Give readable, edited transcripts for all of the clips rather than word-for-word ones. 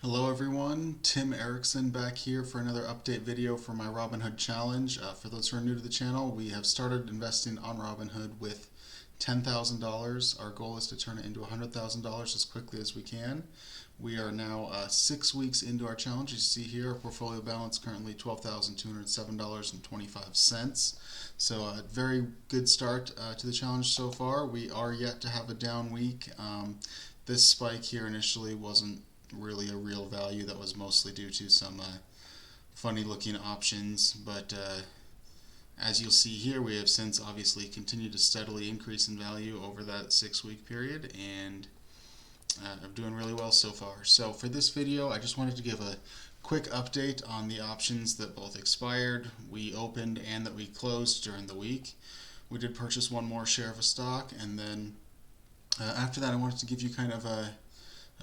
Hello everyone, Tim Erickson back here for another update video for my Robinhood challenge. For those who are new to the channel, we have started investing on Robinhood with $10,000. Our goal is to turn it into $100,000 as quickly as we can. We are now 6 weeks into our challenge. You see here our portfolio balance currently $12,207.25. So a very good start to the challenge so far. We are yet to have a down week. This spike here initially wasn't really a real value. That was mostly due to some funny looking options, but as you'll see here, we have since obviously continued to steadily increase in value over that 6 week period, and I'm doing really well so far. So for this video, I just wanted to give a quick update on the options that both expired, we opened, and that we closed during the week. We did purchase one more share of a stock, and then after that I wanted to give you kind of a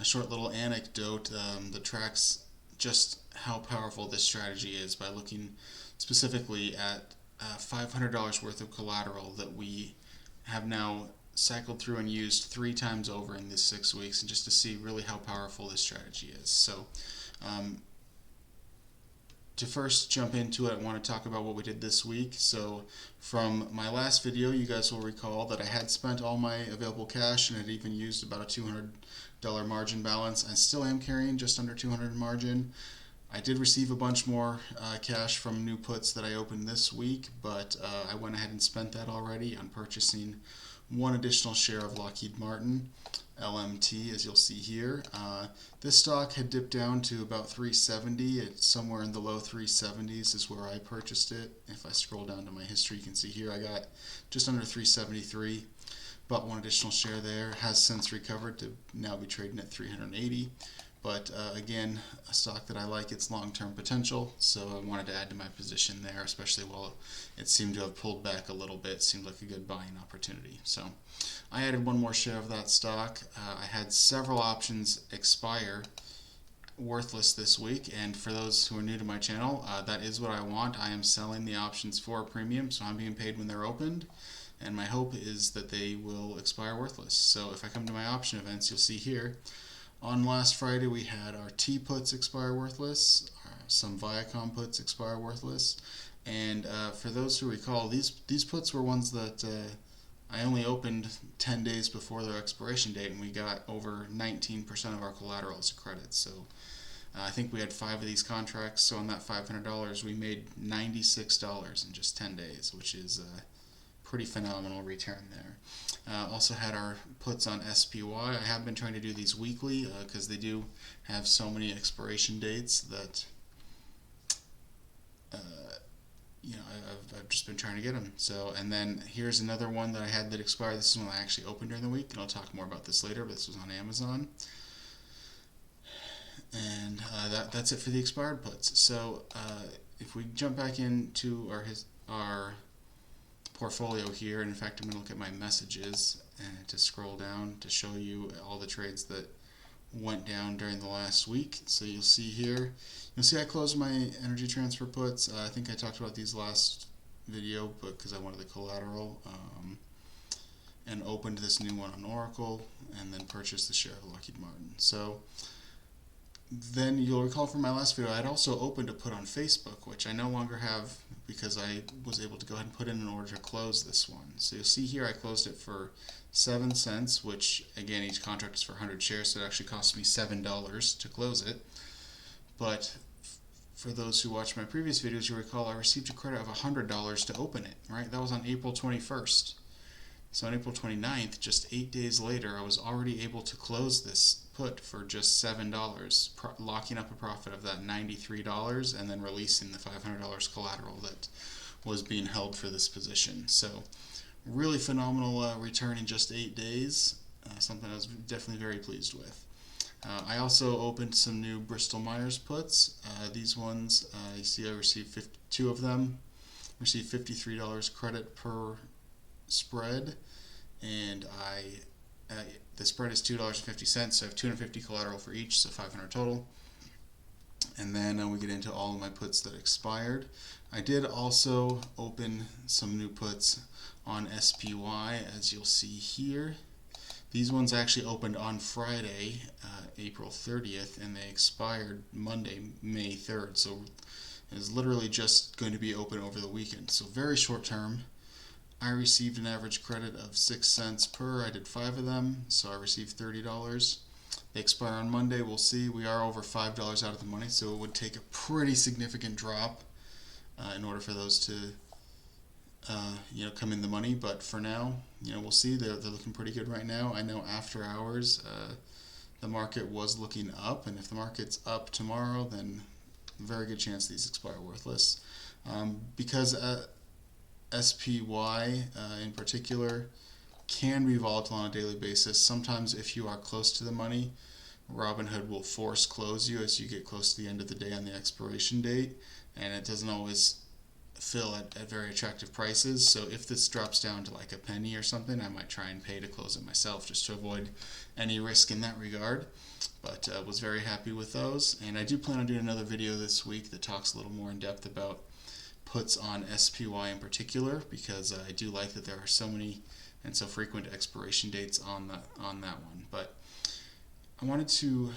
short little anecdote that tracks just how powerful this strategy is by looking specifically at $500 worth of collateral that we have now cycled through and used 3 times over in these 6 weeks, and just to see really how powerful this strategy is. So to first jump into it, I want to talk about what we did this week. So from my last video, you guys will recall that I had spent all my available cash and had even used about a $200 margin balance. I still am carrying just under $200 margin. I did receive a bunch more cash from new puts that I opened this week, but I went ahead and spent that already on purchasing one additional share of Lockheed Martin, LMT, as you'll see here. This stock had dipped down to about 370. It's somewhere in the low 370s is where I purchased it. If I scroll down to my history, you can see here I got just under 373. Bought one additional share there. Has since recovered to now be trading at 380. But again, a stock that I like its long-term potential, so I wanted to add to my position there, especially while it seemed to have pulled back a little bit. Seemed like a good buying opportunity. So I added one more share of that stock. I had several options expire worthless this week, and for those who are new to my channel, that is what I want. I am selling the options for a premium, so I'm being paid when they're opened, and my hope is that they will expire worthless. So if I come to my option events, you'll see here, on last Friday we had our T puts expire worthless, some Viacom puts expire worthless, and for those who recall, these puts were ones that I only opened 10 days before their expiration date, and we got over 19% of our collateral as a credit. So I think we had 5 of these contracts, so on that $500 we made $96 in just 10 days, which is a pretty phenomenal return there. Also had our puts on SPY. I have been trying to do these weekly because they do have so many expiration dates that I've just been trying to get them. So, and then here's another one that I had that expired. This is one I actually opened during the week, and I'll talk more about this later, but this was on Amazon. And that's it for the expired puts. So if we jump back into our portfolio here, and in fact I'm going to look at my messages and to scroll down to show you all the trades that went down during the last week. So you'll see here, you'll see I closed my energy transfer puts. I think I talked about these last video, but because I wanted the collateral, and opened this new one on Oracle, and then purchased the share of Lockheed Martin. So then you'll recall from my last video, I had also opened a put on Facebook, which I no longer have because I was able to go ahead and put in an order to close this one. So you'll see here I closed it for 7 cents, which again, each contract is for 100 shares, so it actually cost me $7 to close it. But for those who watched my previous videos, you recall I received a credit of $100 to open it, right? That was on April 21st. So on April 29th, just 8 days later, I was already able to close this put for just $7, locking up a profit of that $93 and then releasing the $500 collateral that was being held for this position. So really phenomenal return in just 8 days, something I was definitely very pleased with. I also opened some new Bristol Myers puts. These ones, you see I received 2 of them, received $53 credit per spread, and the spread is $2.50, so I have 250 collateral for each, so 500 total. And then we get into all of my puts that expired. I did also open some new puts on SPY, as you'll see here. These ones actually opened on Friday, April 30th, and they expired Monday, May 3rd. So it's literally just going to be open over the weekend. So very short term. I received an average credit of 6 cents per. I did 5 of them, so I received $30. They expire on Monday. We'll see. We are over $5 out of the money, so it would take a pretty significant drop in order for those to come in the money. But for now, we'll see. They're looking pretty good right now. I know after hours, the market was looking up, and if the market's up tomorrow, then very good chance these expire worthless. Because SPY in particular can be volatile on a daily basis. Sometimes if you are close to the money, Robinhood will force close you as you get close to the end of the day on the expiration date, and it doesn't always fill at very attractive prices. So if this drops down to like a penny or something, I might try and pay to close it myself just to avoid any risk in that regard. But was very happy with those, and I do plan on doing another video this week that talks a little more in depth about puts on SPY in particular, because I do like that there are so many and so frequent expiration dates on that one. But I wanted to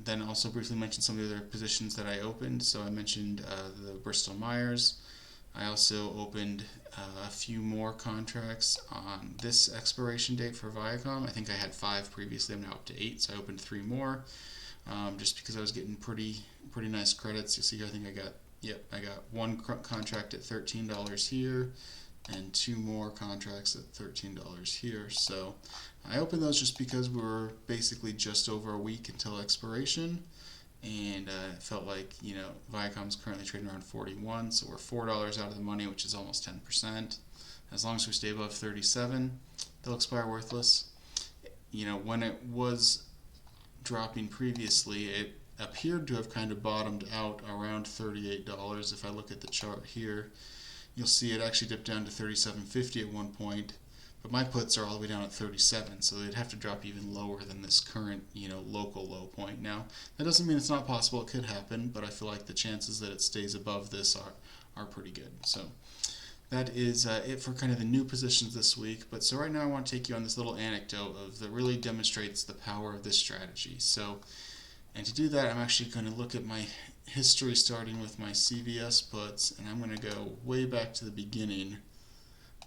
then also briefly mention some of the other positions that I opened. So I mentioned the Bristol Myers. I also opened a few more contracts on this expiration date for Viacom. I think I had 5 previously. I'm now up to 8, so I opened 3 more just because I was getting pretty nice credits. You'll see here, I think I got one contract at $13 here, and 2 more contracts at $13 here. So I opened those just because we were basically just over a week until expiration, and it felt like Viacom's currently trading around 41, so we're $4 out of the money, which is almost 10%. As long as we stay above 37, they'll expire worthless. When it was dropping previously, it appeared to have kind of bottomed out around $38. If I look at the chart here, you'll see it actually dipped down to $37.50 at one point, but my puts are all the way down at 37, so they'd have to drop even lower than this current local low point. Now that doesn't mean it's not possible. It could happen, but I feel like the chances that it stays above this are pretty good. So that is it for kind of the new positions this week. But so right now I want to take you on this little anecdote that really demonstrates the power of this strategy. And to do that, I'm actually going to look at my history starting with my CVS puts, and I'm going to go way back to the beginning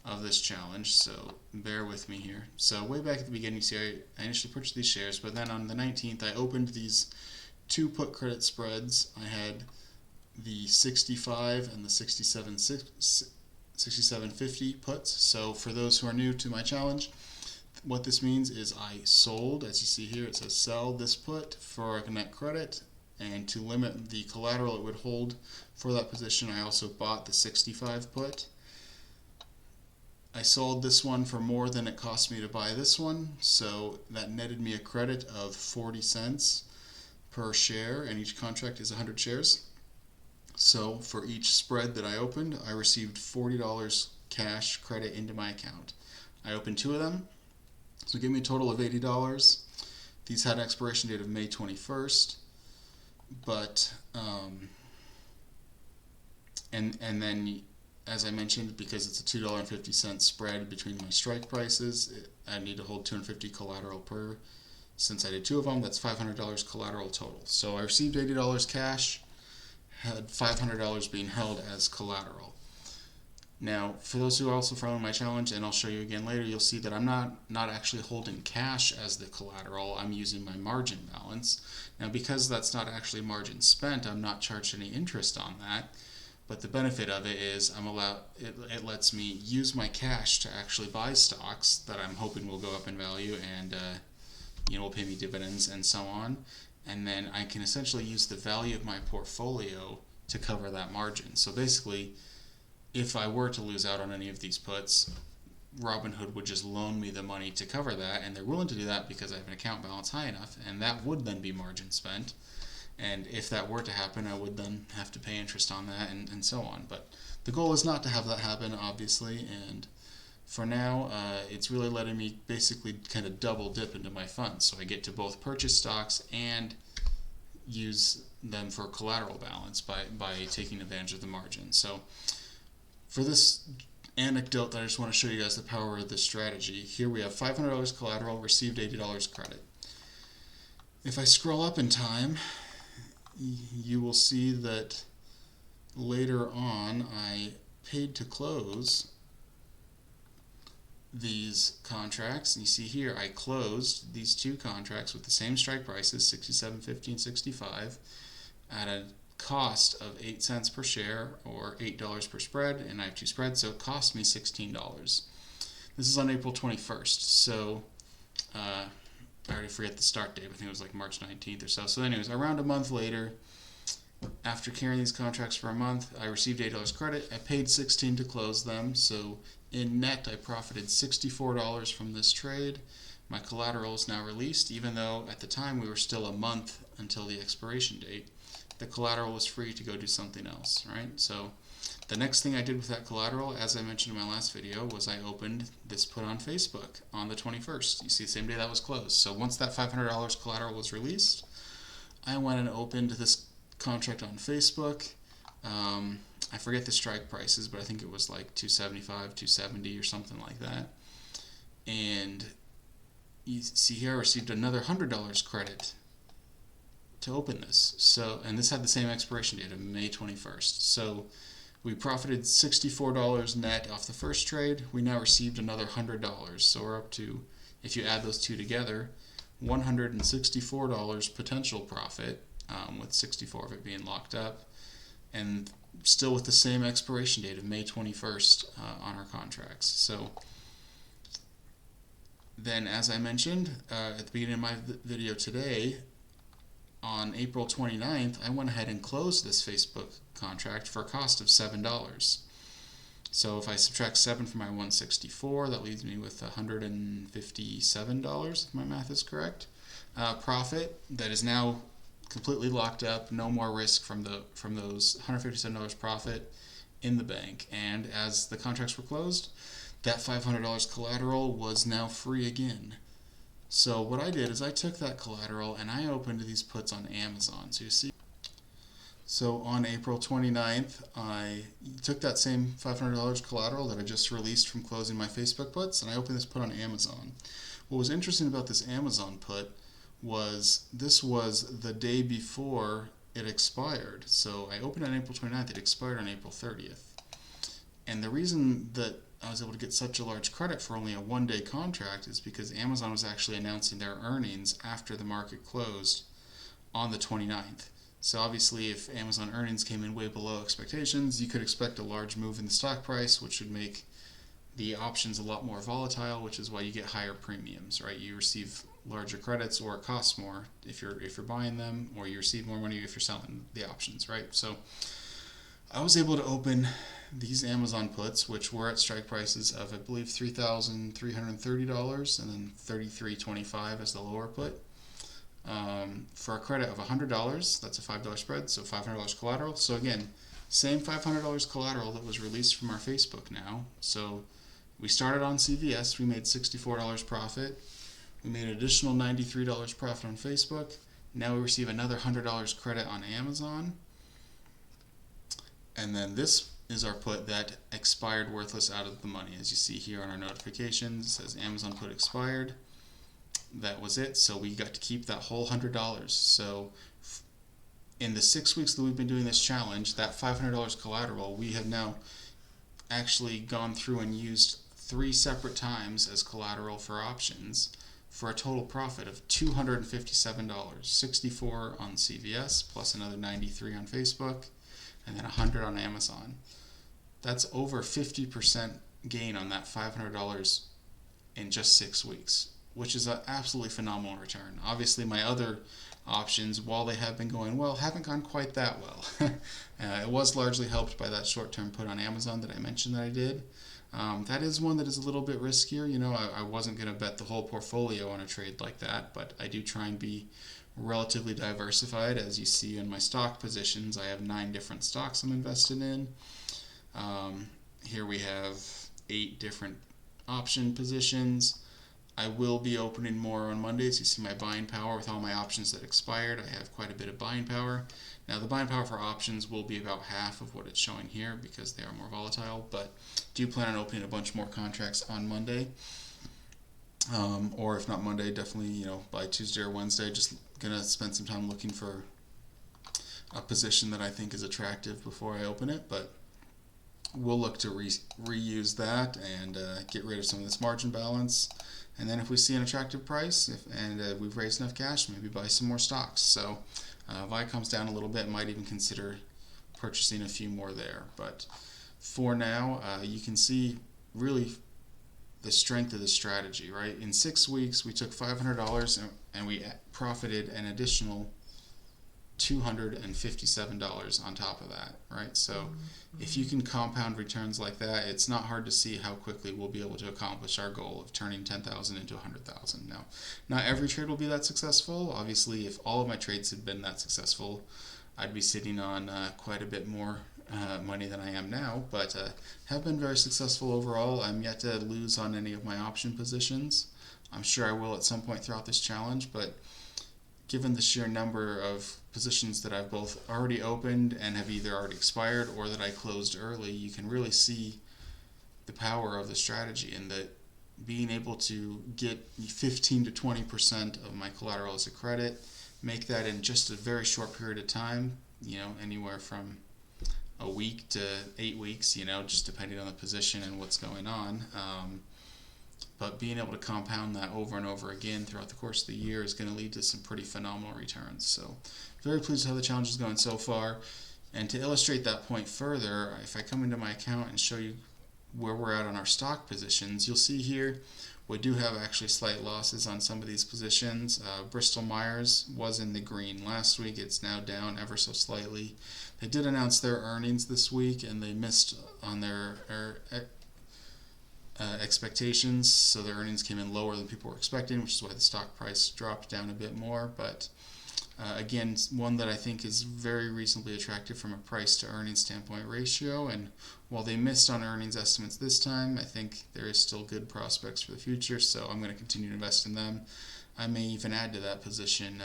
of this challenge, so bear with me here. So way back at the beginning, you see I initially purchased these shares, but then on the 19th I opened these 2 put credit spreads. I had the 65 and the 67.50 puts. So for those who are new to my challenge, what this means is I sold, as you see here, it says sell this put for a net credit, and to limit the collateral it would hold for that position, I also bought the 65 put. I sold this one for more than it cost me to buy this one, so that netted me a credit of 40 cents per share, and each contract is 100 shares. So for each spread that I opened, I received $40 cash credit into my account. I opened 2 of them, so it gave me a total of $80. These had an expiration date of May 21st, but and then, as I mentioned, because it's a $2.50 spread between my strike prices, I need to hold $250 collateral per. Since I did 2 of them, that's $500 collateral total. So I received $80 cash, had $500 being held as collateral. Now, for those who are also following my challenge, and I'll show you again later, you'll see that I'm not actually holding cash as the collateral. I'm using my margin balance. Now, because that's not actually margin spent, I'm not charged any interest on that. But the benefit of it is it lets me use my cash to actually buy stocks that I'm hoping will go up in value and will pay me dividends and so on. And then I can essentially use the value of my portfolio to cover that margin. So basically, if I were to lose out on any of these puts, Robinhood would just loan me the money to cover that, and they're willing to do that because I have an account balance high enough, and that would then be margin spent. And if that were to happen, I would then have to pay interest on that and so on. But the goal is not to have that happen, obviously, and for now, it's really letting me basically kind of double dip into my funds. So I get to both purchase stocks and use them for collateral balance by taking advantage of the margin. So for this anecdote that I just want to show you guys the power of this strategy. Here we have $500 collateral, received $80 credit. If I scroll up in time, you will see that later on I paid to close these contracts. And you see here I closed these two contracts with the same strike prices, $67.50 and $65, at a cost of 8 cents per share, or $8 per spread, and I have two spreads, so it cost me $16. This is on April 21st, so I already forget the start date, I think it was like March 19th or so. So anyways, around a month later, after carrying these contracts for a month, I received $8 credit. I paid $16 to close them, so in net I profited $64 from this trade. My collateral is now released, even though at the time we were still a month until the expiration date. The collateral was free to go do something else, right? So the next thing I did with that collateral, as I mentioned in my last video, was I opened this put on Facebook on the 21st. You see, the same day that was closed. So once that $500 collateral was released, I went and opened this contract on Facebook. I forget the strike prices, but I think it was like $275, $270 or something like that. And you see here I received another $100 credit to open this. So, and this had the same expiration date of May 21st. So we profited $64 net off the first trade. We now received another $100. So we're up to, if you add those two together, $164 potential profit, with 64 of it being locked up, and still with the same expiration date of May 21st on our contracts. So then, as I mentioned at the beginning of my video today, on April 29th, I went ahead and closed this Facebook contract for a cost of $7. So if I subtract 7 from my 164, that leaves me with $157, if my math is correct, profit that is now completely locked up, no more risk from those $157 profit in the bank. And as the contracts were closed, that $500 collateral was now free again. So what I did is I took that collateral and I opened these puts on Amazon. So you see, so on April 29th, I took that same $500 collateral that I just released from closing my Facebook puts, and I opened this put on Amazon. What was interesting about this Amazon put was this was the day before it expired. So I opened on April 29th, it expired on April 30th. And the reason that I was able to get such a large credit for only a one-day contract is because Amazon was actually announcing their earnings after the market closed on the 29th. So obviously if Amazon earnings came in way below expectations, you could expect a large move in the stock price, which would make the options a lot more volatile, which is why you get higher premiums, right? You receive larger credits, or it costs more if you're buying them, or you receive more money if you're selling the options, right? So I was able to open these Amazon puts, which were at strike prices of, I believe, $3,330 and then $33.25 as the lower put, for a credit of $100. That's a $5 spread, so $500 collateral. So again, same $500 collateral that was released from our Facebook now. So we started on CVS, we made $64 profit. We made an additional $93 profit on Facebook. Now we receive another $100 credit on Amazon. And then this is our put that expired worthless, out of the money. As you see here on our notifications, it says Amazon put expired. That was it. So we got to keep that whole $100. So in the 6 weeks that we've been doing this challenge, that $500 collateral, we have now actually gone through and used 3 separate times as collateral for options, for a total profit of $257, 64 on CVS, plus another 93 on Facebook, and then 100 on Amazon. That's over 50% gain on that $500 in just 6 weeks, which is an absolutely phenomenal return. Obviously, my other options, while they have been going well, haven't gone quite that well. It was largely helped by that short-term put on Amazon that I mentioned that I did. That is one that is a little bit riskier. You know, I wasn't going to bet the whole portfolio on a trade like that, but I do try and be relatively diversified. As you see in my stock positions, I have 9 different stocks I'm invested in. Here we have 8 different option positions. I will be opening more on Mondays. You see my buying power with all my options that expired. I have quite a bit of buying power. Now the buying power for options will be about half of what it's showing here because they are more volatile, but do plan on opening a bunch more contracts on Monday. Or if not Monday, definitely by Tuesday or Wednesday. Just gonna spend some time looking for a position that I think is attractive before I open it, but we'll look to reuse that and get rid of some of this margin balance. And then if we see an attractive price and we've raised enough cash, maybe buy some more stocks. So if it comes down a little bit, might even consider purchasing a few more there. But for now, you can see really the strength of the strategy, right? In 6 weeks, we took $500 and we profited an additional $257 on top of that, right? So if you can compound returns like that, it's not hard to see how quickly we'll be able to accomplish our goal of turning 10,000 into 100,000. Now, not every trade will be that successful. Obviously, if all of my trades had been that successful, I'd be sitting on quite a bit more money than I am now, but have been very successful overall. I'm yet to lose on any of my option positions. I'm sure I will at some point throughout this challenge, but given the sheer number of positions that I've both already opened and have either already expired or that I closed early, you can really see the power of the strategy and that being able to get 15 to 20% of my collateral as a credit, make that in just a very short period of time, anywhere from a week to 8 weeks, just depending on the position and what's going on. But being able to compound that over and over again throughout the course of the year is going to lead to some pretty phenomenal returns. So very pleased with how the challenge is going so far. And to illustrate that point further, if I come into my account and show you where we're at on our stock positions, you'll see here we do have actually slight losses on some of these positions. Bristol Myers was in the green last week. It's now down ever so slightly. They did announce their earnings this week and they missed on their expectations, so their earnings came in lower than people were expecting, which is why the stock price dropped down a bit more. But again, one that I think is very reasonably attractive from a price to earnings standpoint ratio, and while they missed on earnings estimates this time, I think there is still good prospects for the future, so I'm going to continue to invest in them. I may even add to that position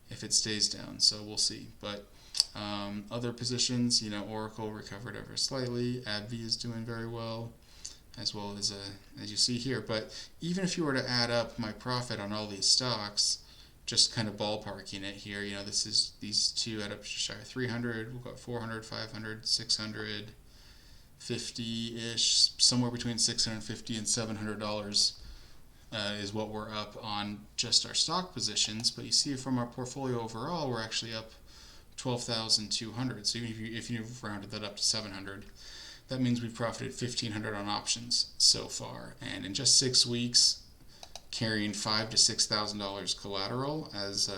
if it stays down, so we'll see. But other positions, Oracle recovered ever slightly, AbbVie is doing very well, as well as you see here. But even if you were to add up my profit on all these stocks, just kind of ballparking it here, these two add up to just shy of 300, we've got 400, 500, 600, 50-ish, somewhere between $650 and $700 is what we're up on just our stock positions. But you see from our portfolio overall, we're actually up 12,200. So even if you've rounded that up to 700, that means we've profited $1,500 on options so far. And in just 6 weeks, carrying $5,000 to $6,000 collateral as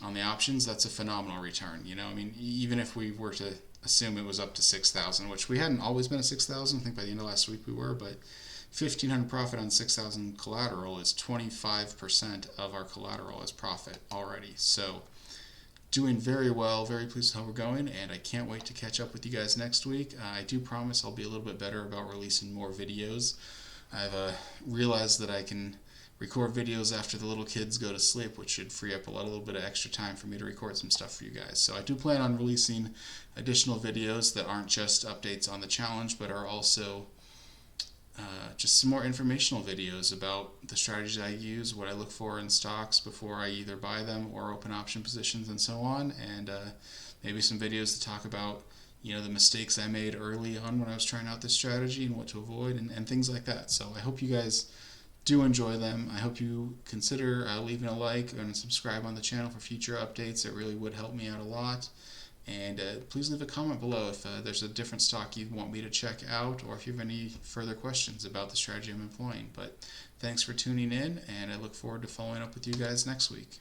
on the options, that's a phenomenal return. Even if we were to assume it was up to 6,000, which we hadn't always been at 6,000. I think by the end of last week we were, but 1,500 profit on 6,000 collateral is 25% of our collateral as profit already. So doing very well, very pleased with how we're going, and I can't wait to catch up with you guys next week. I do promise I'll be a little bit better about releasing more videos. I've realized that I can record videos after the little kids go to sleep, which should free up a little bit of extra time for me to record some stuff for you guys. So I do plan on releasing additional videos that aren't just updates on the challenge, but are also just some more informational videos about the strategies I use, what I look for in stocks before I either buy them or open option positions and so on, and maybe some videos to talk about the mistakes I made early on when I was trying out this strategy and what to avoid and things like that. So I hope you guys do enjoy them. I hope you consider leaving a like and subscribe on the channel for future updates. It really would help me out a lot. And please leave a comment below if there's a different stock you want me to check out, or if you have any further questions about the strategy I'm employing. But thanks for tuning in, and I look forward to following up with you guys next week.